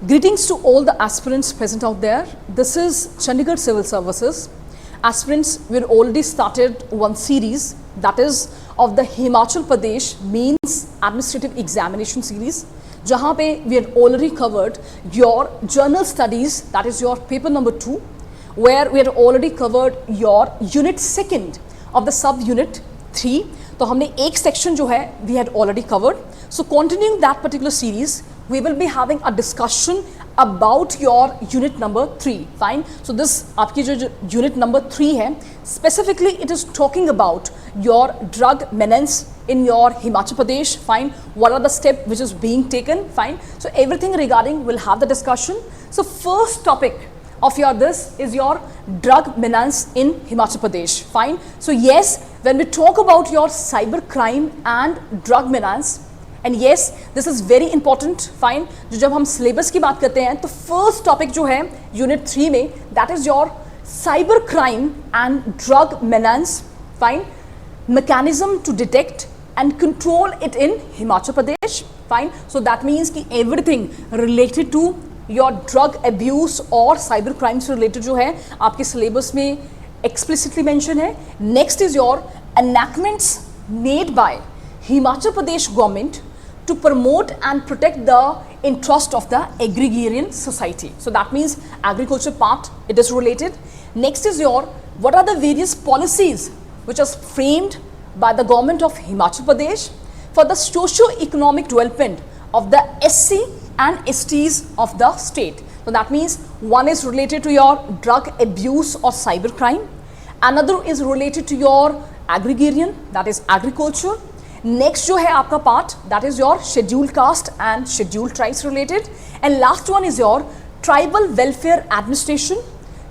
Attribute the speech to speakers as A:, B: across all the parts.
A: Greetings to all the aspirants present out there. This is Chandigarh Civil Services. Aspirants, we've already started one series, that is of the Himachal Pradesh Mains Administrative Examination series, जहाँ पे we had already covered your journal studies, that is your paper number 2, where we had already covered your unit 2nd of the sub-unit 3. तो हमने एक section जो है we had already covered. So continuing that particular series, we will be having a discussion about your unit number 3. Fine. So this आपकी जो unit number 3 है, specifically it is talking about your drug menace in your Himachal Pradesh. Fine. What are the steps which is being taken? Fine. So everything regarding we'll have the discussion. So first topic of your this is your drug menace in Himachal Pradesh. Fine. So yes, when we talk about your cyber crime and drug menace, and yes, this is very important. Fine. जो जब हम syllabus की बात करते हैं तो first topic जो है unit 3 में, that is your cyber crime and drug menace. Fine. Mechanism to detect and control it in Himachal Pradesh. Fine. So that means कि everything related to your drug abuse or cyber crimes related जो है आपके syllabus में explicitly mention है. Next is your enactments made by Himachal Pradesh government to promote and protect the interest of the agrarian society. So that means agriculture part, it is related. Next is your, what are the various policies which are framed by the government of Himachal Pradesh for the socio-economic development of the SC and STs of the state. So that means one is related to your drug abuse or cyber crime. Another is related to your agrarian, that is agriculture. Next जो है आपका part, that is your scheduled caste and scheduled tribes related. And last one is your tribal welfare administration,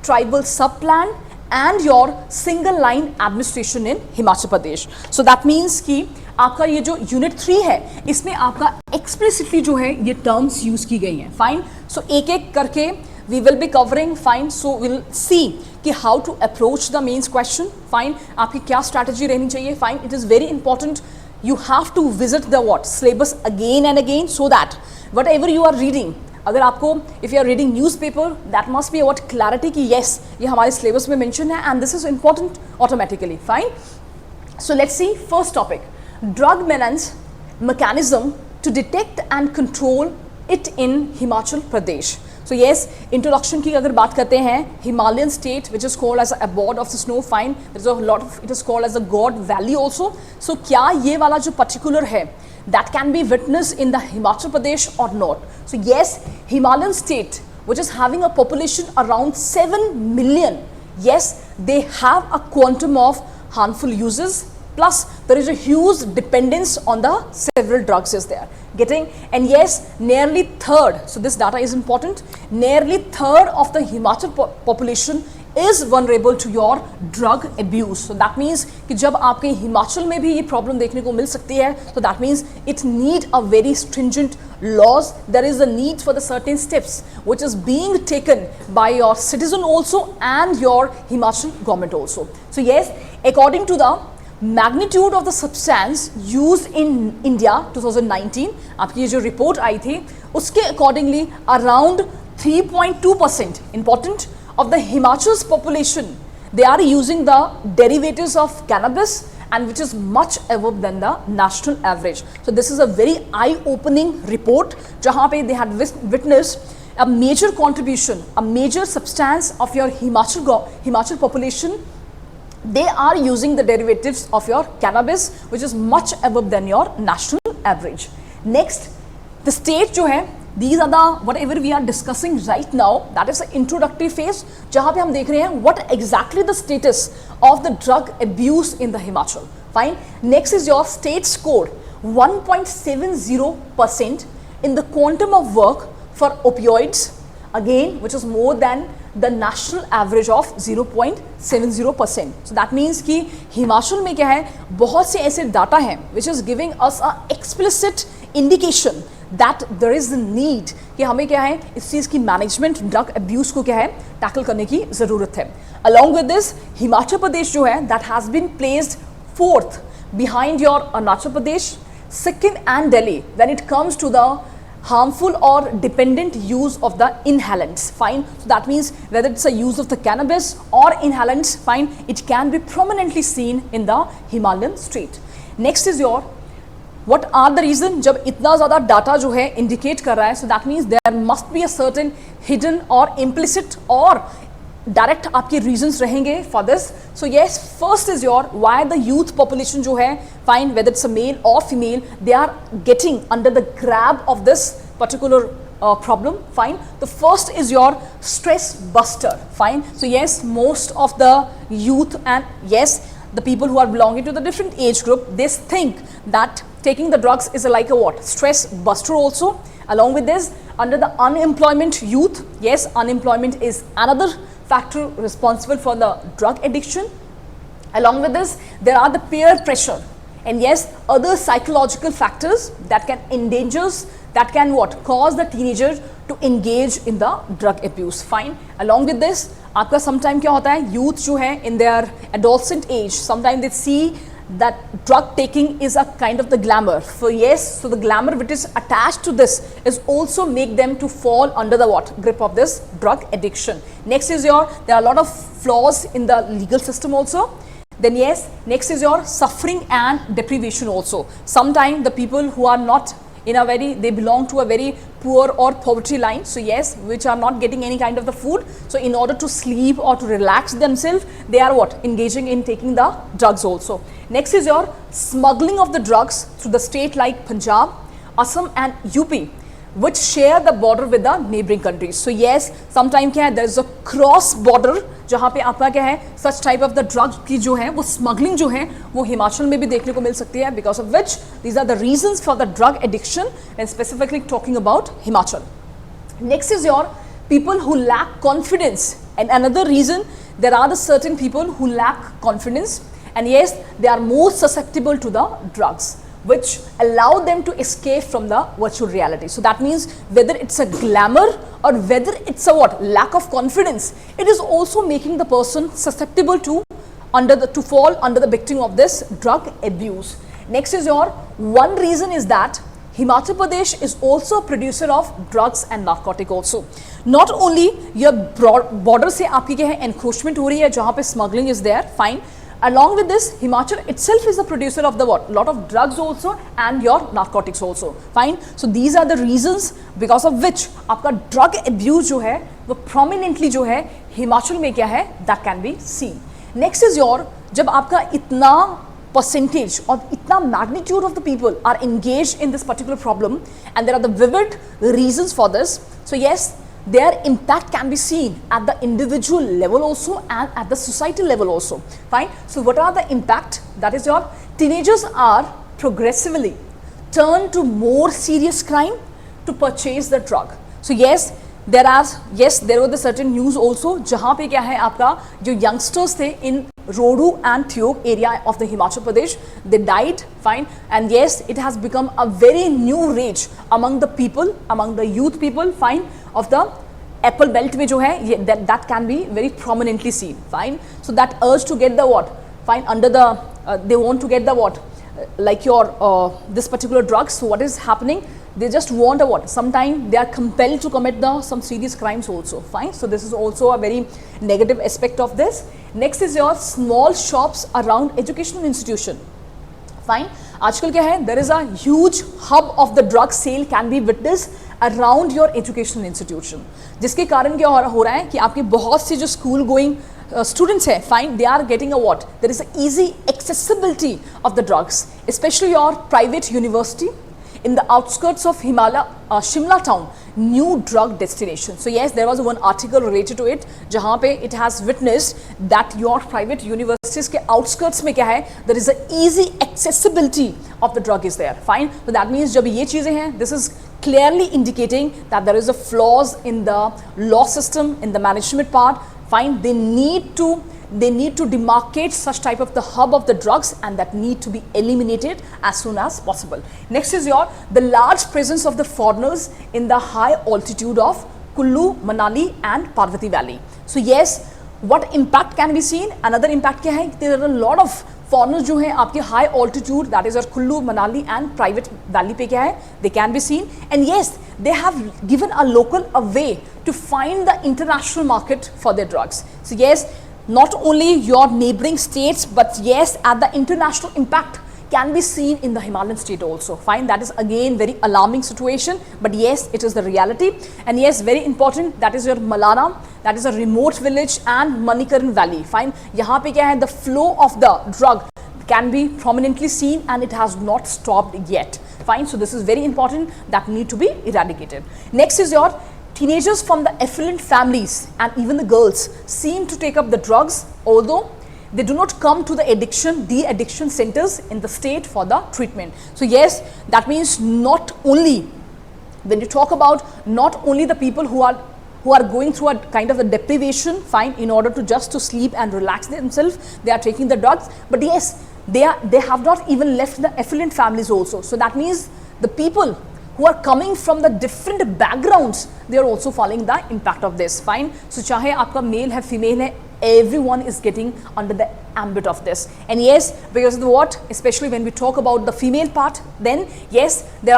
A: tribal sub-plan and your single line administration in Himachal Pradesh. So that means कि आपका ये जो unit 3 है, इसमें आपका explicitly जो है ये terms use की गई हैं. Fine. So एक एक करके we will be covering. Fine. So we'll see कि how to approach the mains question. Fine. आपकी क्या strategy रहनी चाहिए. Fine. It is very important. You have to visit the what syllabus again and again so that whatever you are reading, अगर आपको if you are reading newspaper, that must be what clarity कि yes ये हमारे syllabus में mention है and this is important automatically. Fine. So let's see first topic, drug menace mechanism to detect and control it in Himachal Pradesh. So yes, introduction की अगर बात करते हैं, Himalayan state which is called as a abode of the snow. Fine. There is a lot of, it is called as a God Valley also. So क्या ये वाला जो particular है, that can be witnessed in the Himachal Pradesh or not? So yes, Himalayan state which is having a population around 7 million. Yes, they have a quantum of harmful uses. Plus, there is a huge dependence on the several drugs is there. Getting, and yes, nearly third, so this data is important, nearly third of the Himachal population is vulnerable to your drug abuse. So that means कि जब आपके हिमाचल में भी ये problem देखने को मिल सकती है, so that means it need a very stringent laws. There is a need for the certain steps which is being taken by your citizen also and your Himachal government also. So yes, according to the magnitude of the substance used in India 2019, आपकी ये जो report आई थी, उसके accordingly around 3.2% important of the Himachal's population, they are using the derivatives of cannabis and which is much above than the national average. So this is a very eye-opening report जहाँ पे they had witnessed a major contribution, a major substance of your Himachal population. They are using the derivatives of your cannabis which is much above than your national average. Next, the state जो है, these are the whatever we are discussing right now, that is the introductory phase जहाँ पे हम देख रहे हैं what exactly the status of the drug abuse in the Himachal. Fine. Next is your state score 1.70% in the quantum of work for opioids, again which is more than the national average of 0.70%. So that means कि हिमाचल में क्या है, बहुत से ऐसे data हैं which is giving us a explicit indication that there is a need कि हमें क्या है इस चीज़ की मैनेजमेंट ड्रग अब्यूज़ को क्या है टैकल करने की ज़रूरत है. Along with this, Himachal Pradesh जो है that has been placed 4th behind your Arunachal Pradesh, Sikkim and Delhi when it comes to the harmful or dependent use of the inhalants. Fine. So that means whether it's a use of the cannabis or inhalants, fine, it can be prominently seen in the Himalayan state. Next is your what are the reason जब इतना ज़्यादा data जो है indicate कर रहा है, so that means there must be a certain hidden or implicit or direct आपके reasons रहेंगे for this. So yes, first is your why the youth population जो है, fine, whether it's a male or female, they are getting under the grab of this particular problem. Fine. The first is your stress buster. Fine. So yes, most of the youth and yes, the people who are belonging to the different age group, they think that taking the drugs is like a what? Stress buster also. Along with this, under the unemployment youth, yes, unemployment is another factor responsible for the drug addiction. Along with this, there are the peer pressure and yes, other psychological factors that can endangers, that can what? Cause the teenager to engage in the drug abuse. Fine. Along with this, आपका sometime क्या होता है, youth जो है in their adolescent age, sometimes they see that drug taking is a kind of the glamour. So yes, so the glamour which is attached to this is also make them to fall under the what? Grip of this drug addiction. Next is your, there are a lot of flaws in the legal system also. Then yes, next is your suffering and deprivation also. Sometimes the people who are not in a very, they belong to a very poor or poverty line, so yes, which are not getting any kind of the food, so in order to sleep or to relax themselves, they are what? Engaging in taking the drugs also. Next is your smuggling of the drugs through the state like Punjab, Assam and UP, which share the border with the neighboring countries. So yes, sometime क्या है, there is a cross border जहाँ पे आपका क्या है, such type of the drug की जो है वो smuggling जो है वो हिमाचल में भी देखने को मिल सकती है, because of which these are the reasons for the drug addiction and specifically talking about Himachal. Next is your people who lack confidence, and another reason, there are the certain people who lack confidence and yes, they are more susceptible to the drugs, which allow them to escape from the virtual reality. So that means whether it's a glamour or whether it's a what? Lack of confidence, it is also making the person susceptible to to fall under the victim of this drug abuse. Next is your, one reason is that Himachal Pradesh is also a producer of drugs and narcotic also. Not only your border से आपकी क्या है encroachment हो रही है जहाँ पे smuggling is there, fine. Along with this, Himachal itself is a producer of the what? Lot of drugs also and your narcotics also. Fine. So these are the reasons because of which आपका drug abuse जो है वो prominently जो है हिमाचल में क्या है, that can be seen. Next is your, जब आपका इतना percentage or itna magnitude of the people are engaged in this particular problem and there are the vivid reasons for this. So yes, their impact can be seen at the individual level also and at the societal level also. Fine. So what are the impact? That is your, teenagers are progressively turned to more serious crime to purchase the drug. So yes, there were the certain news also जहाँ पे क्या है आपका जो youngsters थे in Rodu and Thiog area of the Himachal Pradesh, they died, fine, and yes, it has become a very new rage among the people, among the youth people, fine, of the apple belt में जो है that can be very prominently seen, fine. So that urge to get the what, fine, under the they want to get the what, like your this particular drugs. So what is happening? They just want a what? Sometimes they are compelled to commit some serious crimes also. Fine. So this is also a very negative aspect of this. Next is your small shops around educational institution. Fine. आजकल क्या है? There is a huge hub of the drug sale can be witnessed around your educational institution. जिसके कारण क्या हो रहा है कि आपके बहुत से जो school going students है, fine, they are getting a what? There is a easy accessibility of the drugs, especially your private university. In the outskirts of Shimla town, new drug destination. So yes, there was one article related to it, जहाँ पे it has witnessed that your private universities के outskirts में क्या है, there is a easy accessibility of the drug is there. Fine. So that means जब ये चीजें हैं, this is clearly indicating that there is a flaws in the law system, in the management part. Fine. They need to demarcate such type of the hub of the drugs and that need to be eliminated as soon as possible. Next is the large presence of the foreigners in the high altitude of Kullu, Manali and Parvati Valley. So yes, what impact can be seen? Another impact क्या है? There are a lot of foreigners जो हैं आपके high altitude, that is your Kullu, Manali and private valley पे क्या है? They can be seen, and yes, they have given a local a way to find the international market for their drugs. So yes, not only your neighboring states, but yes, at the international impact can be seen in the Himalayan state also. Fine, that is again very alarming situation, but yes, it is the reality. And yes, very important, that is your Malana, that is a remote village, and Manikaran Valley. Fine, यहाँ पे क्या है, the flow of the drug can be prominently seen and it has not stopped yet. Fine, so this is very important, that need to be eradicated. Next is your teenagers from the affluent families and even the girls seem to take up the drugs, although they do not come to the de-addiction centers in the state for the treatment. So yes, that means not only, when you talk about not only the people who are going through a kind of a deprivation, fine, in order to just to sleep and relax themselves, they are taking the drugs, but yes, they have not even left the affluent families also. So that means the people who are coming from the different backgrounds, they are also following the impact of this. Fine, so चाहे आपका male है, female है, everyone is getting under the ambit of this. And yes, because of the what, especially when we talk about the female part, then yes, there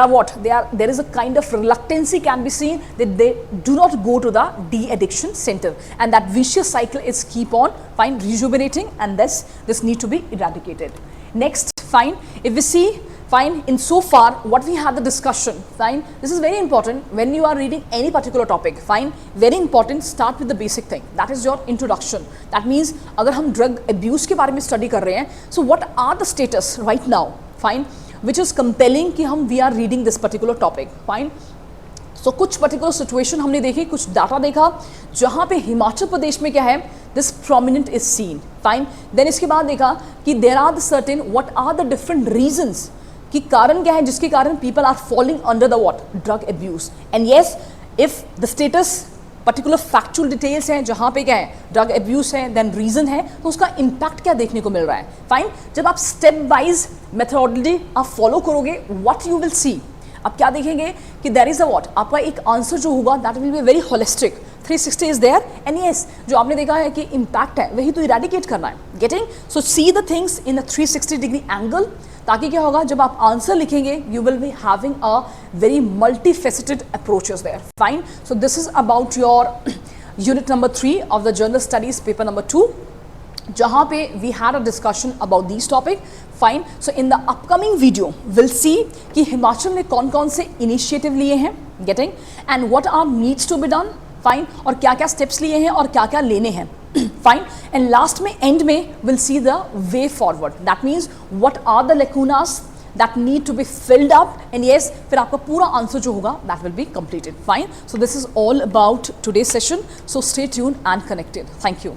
A: is a kind of reluctancy can be seen that they do not go to the de-addiction center, and that vicious cycle is keep on fine rejuvenating, and this need to be eradicated. Next, fine, if we see, fine, in so far what we had the discussion, fine, this is very important when you are reading any particular topic. Fine, very important, start with the basic thing, that is your introduction. That means अगर हम drug abuse के बारे में study कर रहे हैं, so what are the status right now, fine, which is compelling कि हम we are reading this particular topic. Fine, so कुछ particular situation हमने देखी, कुछ डाटा देखा जहाँ पे हिमाचल प्रदेश में क्या है, this prominent is seen. Fine, then इसके बाद देखा कि there are the certain what are the different reasons कि कारण क्या है जिसके कारण people are falling under the what, drug abuse. And yes, if the status particular factual details हैं जहाँ पे क्या है drug abuse है, then reason है, तो उसका impact क्या देखने को मिल रहा है. Fine, जब आप step wise methodology आप follow करोगे, what you will see, आप क्या देखेंगे कि there is a what, आपका एक answer जो होगा that will be very holistic. 360 is there, and yes, जो आपने देखा है कि impact है वही तो eradicate करना है. Getting, so see the things in a 360 degree angle, ताकि क्या होगा जब आप आंसर लिखेंगे, you will be having a very multifaceted approaches there. Fine, so this is about your unit number 3 of the journal studies paper number 2, जहाँ पे we had a discussion about these topic. Fine, so in the upcoming video we'll see कि हिमाचल ने कौन-कौन से initiative लिए हैं, getting, and what are needs to be done. Fine, और क्या-क्या steps लिए हैं और क्या-क्या लेने हैं. Fine, and last में end में we'll see the way forward. That means what are the lacunas that need to be filled up, and yes, फिर आपका पूरा answer जो होगा that will be completed. Fine, so this is all about today's session. So stay tuned and connected. Thank you.